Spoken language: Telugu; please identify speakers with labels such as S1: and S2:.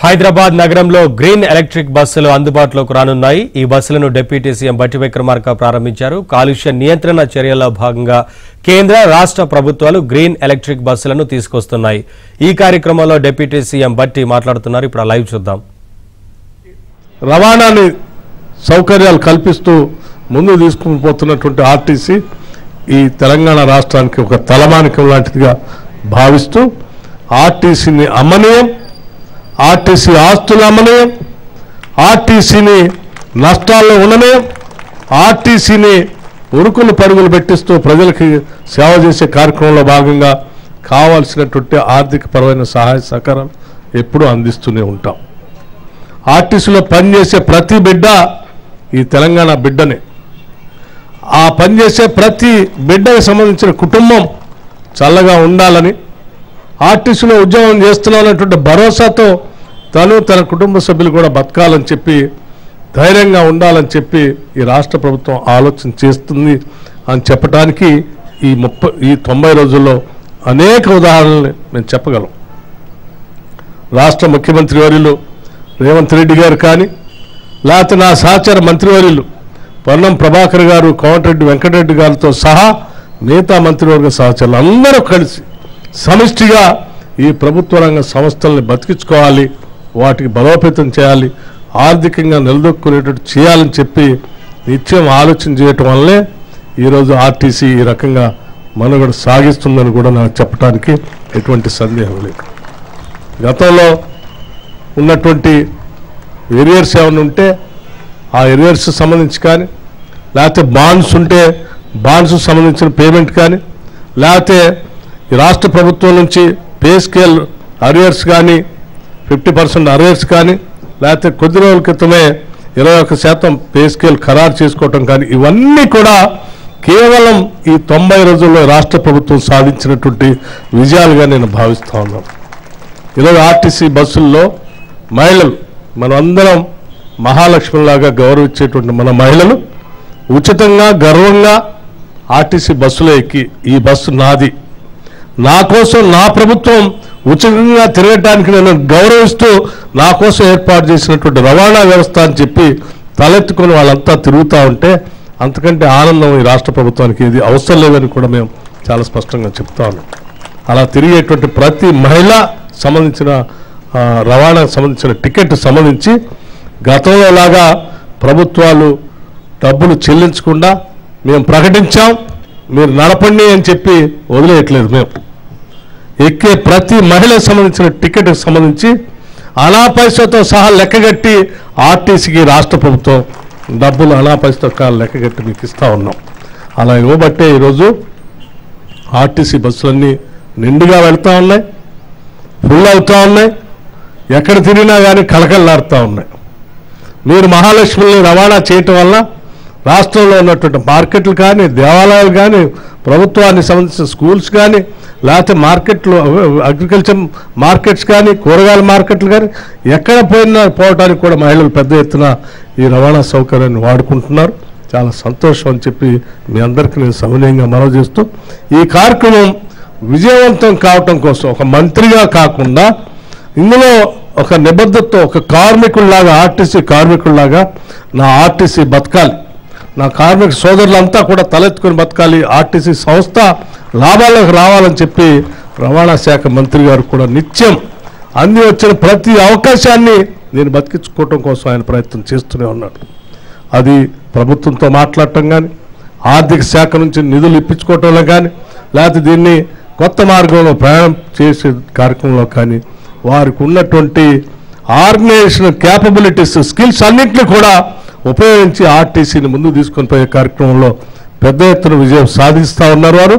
S1: హైదరాబాద్ నగరంలో గ్రీన్ ఎలక్ట్రిక్ బస్సులు అందుబాటులోకి రానున్నాయి. ఈ బస్సులను డిప్యూటీ సీఎం బట్టి విక్రమార్క ప్రారంభించారు. కాలుష్య నియంత్రణ చర్యల్లో భాగంగా కేంద్ర రాష్ట్ర ప్రభుత్వాలు గ్రీన్ ఎలక్ట్రిక్ బస్సులను తీసుకొస్తున్నాయి. ఈ కార్యక్రమంలో డిప్యూటీ సీఎం బట్టి మాట్లాడుతున్నారు. ఇప్పుడు లైవ్ చూద్దాం.
S2: రవాణాని సౌకర్యాలు కల్పిస్తూ ముందు తీసుకుని పోతున్నటువంటి ఆర్టీసీ ఈ తెలంగాణ రాష్ట్రానికి ఒక తలమానికం లాంటిదిగా భావిస్తూ ఆర్టీసీని అమ్మనీయం, ఆర్టీసీ ఆస్తులు అమ్మనీయం, ఆర్టీసీని నష్టాల్లో ఉండనీయం, ఆర్టీసీని ఉరుకులు పరుగులు పెట్టిస్తూ ప్రజలకి సేవ చేసే కార్యక్రమంలో భాగంగా కావాల్సినటువంటి ఆర్థికపరమైన సహాయ సహకారాలు ఎప్పుడూ అందిస్తూనే ఉంటాం. ఆర్టీసీలో పనిచేసే ప్రతి బిడ్డ ఈ తెలంగాణ బిడ్డనే. ఆ పనిచేసే ప్రతి బిడ్డకు సంబంధించిన కుటుంబం చల్లగా ఉండాలని, ఆర్టీసీలో ఉద్యోగం చేస్తున్నటువంటి భరోసాతో తన కుటుంబ సభ్యులు కూడా బతకాలని చెప్పి, ధైర్యంగా ఉండాలని చెప్పి ఈ రాష్ట్ర ప్రభుత్వం ఆలోచన చేస్తుంది అని చెప్పడానికి ఈ 90 రోజుల్లో అనేక ఉదాహరణలు మేము చెప్పగలం. రాష్ట్ర ముఖ్యమంత్రి వర్యులు రేవంత్ రెడ్డి గారు కానీ, లేకపోతే నా సహచర మంత్రివర్యులు పొన్నం ప్రభాకర్ గారు, కోమటిరెడ్డి వెంకటరెడ్డి గారితో సహా మిగతా మంత్రివర్గ సహచరులు అందరూ కలిసి సమిష్టిగా ఈ ప్రభుత్వ రంగ సంస్థల్ని బతికించుకోవాలి, వాటికి బలోపేతం చేయాలి, ఆర్థికంగా నిలదొక్కునేటట్టు చేయాలని చెప్పి నిత్యం ఆలోచన చేయటం వల్లే ఈరోజు ఆర్టీసీ ఈ రకంగా మనుగడ సాగిస్తుందని కూడా నాకు చెప్పడానికి ఎటువంటి సందేహం లేదు. గతంలో ఉన్నటువంటి ఎరియర్స్ ఏమైనా ఉంటే ఆ ఎరియర్స్ సంబంధించి కానీ, లేకపోతే బాండ్స్ ఉంటే బాండ్స్ సంబంధించిన పేమెంట్ కానీ, లేకపోతే ఈ రాష్ట్ర ప్రభుత్వం నుంచి పే స్కేల్ అరియర్స్ కానీ 50% అరియర్స్ కానీ, లేకపోతే కొద్ది రోజుల క్రితమే 21% పే స్కేల్ ఖరారు చేసుకోవటం కానీ, ఇవన్నీ కూడా కేవలం ఈ 90 రోజుల్లో రాష్ట్ర ప్రభుత్వం సాధించినటువంటి విజయాలుగా నేను భావిస్తూ ఉన్నాను. ఈరోజు ఆర్టీసీ బస్సుల్లో మహిళలు, మనమందరం మహాలక్ష్మిలాగా గౌరవించేటువంటి మన మహిళలు ఉచితంగా గర్వంగా ఆర్టీసీ బస్సులో ఎక్కి ఈ బస్సు నాది, నా కోసం నా ప్రభుత్వం ఉచితంగా తిరగటానికి నేను గౌరవిస్తూ నా కోసం ఏర్పాటు చేసినటువంటి రవాణా వ్యవస్థ అని చెప్పి తలెత్తుకొని వాళ్ళంతా తిరుగుతూ ఉంటే అంతకంటే ఆనందం ఈ రాష్ట్ర ప్రభుత్వానికి ఇది అవసరం లేదని కూడా మేము చాలా స్పష్టంగా చెప్తా ఉన్నాం. అలా తిరిగేటువంటి ప్రతి మహిళ సంబంధించిన రవాణాకు సంబంధించిన టికెట్ సంబంధించి గతంలో లాగా ప్రభుత్వాలు డబ్బులు చెల్లించకుండా మేము ప్రకటించాం, మీరు నడపండి అని చెప్పి వదిలేయట్లేదు. మేము ఎక్కే ప్రతి మహిళకు సంబంధించిన టికెట్కి సంబంధించి అనాపైసతో సహా లెక్కగట్టి ఆర్టీసీకి రాష్ట్ర ప్రభుత్వం డబ్బులు అనాపైసతో లెక్కగట్టి మీకు ఇస్తూ ఉన్నాం. అలా ఇవ్వబట్టే ఈరోజు ఆర్టీసీ బస్సులన్నీ నిండుగా వెళ్తూ ఉన్నాయి, ఫుల్ అవుతూ ఉన్నాయి, ఎక్కడ తిరిగినా కానీ కలకల్లాడుతూ ఉన్నాయి. మీరు మహాలక్ష్మిని రవాణా చేయటం వల్ల రాష్ట్రంలో ఉన్నటువంటి మార్కెట్లు కానీ, దేవాలయాలు కానీ, ప్రభుత్వానికి సంబంధించిన స్కూల్స్ కానీ, లేకపోతే మార్కెట్లు అగ్రికల్చర్ మార్కెట్స్ కానీ, కూరగాయల మార్కెట్లు కానీ ఎక్కడ పోవడానికి కూడా మహిళలు పెద్ద ఎత్తున ఈ రవాణా సౌకర్యాన్ని వాడుకుంటున్నారు. చాలా సంతోషం అని చెప్పి మీ అందరికీ నేను సవినయంగా మనవి చేస్తూ ఈ కార్యక్రమం విజయవంతం కావటం కోసం ఒక మంత్రిగా కాకుండా ఇందులో ఒక నిబద్ధతతో ఒక కార్మికుల్లాగా, ఆర్టీసీ కార్మికుల్లాగా నా ఆర్టీసీ బతకాలి, నా కార్మిక సోదరులంతా కూడా తలెత్తుకొని బతకాలి, ఆర్టీసీ సంస్థ లాభాలకు రావాలని చెప్పి రవాణా శాఖ మంత్రి గారు కూడా నిత్యం అంది వచ్చిన ప్రతి అవకాశాన్ని నేను బతికించుకోవటం కోసం ఆయన ప్రయత్నం చేస్తూనే ఉన్నాడు. అది ప్రభుత్వంతో మాట్లాడటం కానీ, ఆర్థిక శాఖ నుంచి నిధులు ఇప్పించుకోవటంలో కానీ, లేకపోతే దీన్ని కొత్త మార్గంలో ప్రయాణం చేసే కార్యక్రమంలో కానీ వారికి ఉన్నటువంటి ఆర్గనైజేషన్ క్యాపబిలిటీస్, స్కిల్స్ అన్నింటినీ కూడా ఉపయోగించి ఆర్టీసీని ముందుకు తీసుకొని పోయే కార్యక్రమంలో పెద్ద ఎత్తున విజయం సాధిస్తూ ఉన్నారు వారు.